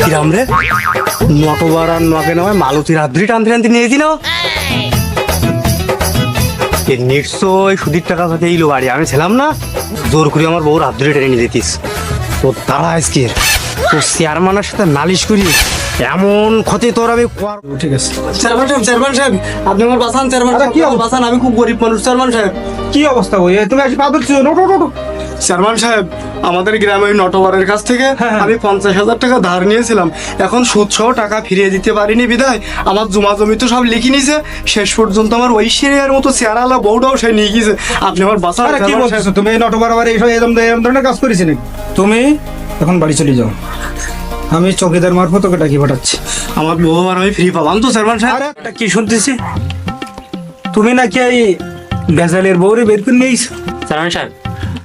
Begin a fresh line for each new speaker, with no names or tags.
কিরাম রে নটবার আর নকে নয় মালতীর হাতড়ি টানতে টানতে নিয়েছি না নিশ্চয় সুদীর টাকা সাথে এইলো বাড়ি আমি ছিলাম না জোর করে আমার বউর হাতড়ি টেনে নিয়ে যেতিস তোর তারা আজকের তোর চেয়ারম্যানের সাথে নালিশ করি এমন ক্ষতি তোর আমি
ঠিক আছে
চেয়ারম্যান সাহেব আপনি আমার বাসান চেয়ারম্যান
আরে কি
সাহেব বাসান আমি খুব গরিব মানুষ চেয়ারম্যান সাহেব
কি অবস্থা ওই তুমি আসি পা ধরছো
চেয়ারম্যান সাহেব আমাদের গ্রামে ওই নটবরের কাছ থেকে
হ্যাঁ।
আমি 50,000 টাকা ধার নিয়েছিলাম এখন সুদ সহ টাকা ফিরিয়ে দিতে পারিনি বিধায় আমার জমা জমি তো সব লিখে নিছে শেষ পর্যন্ত আমার ওই সিরিয়ার মতো চেয়ারালা বউটাও সে নিয়ে গিয়েছে আপনি আমার বাসা
আরে কি বলছো তুমি এই নট বারবার এইসব এরকম ধরনের কাজ করেছি নাকি তুমি এখন বাড়ি চলে যাও আমি চৌকিদার মারফত তোকে ডাকি পাঠাচ্ছি
আমার বউ আর আমি ফ্রি পালাম তো চেয়ারম্যান সাহেব
আরে একটা কি শুনতেছি তুমি নাকি এই বেজালের বউরে বের করে নিয়েছো
চেয়ারম্যান সাহেব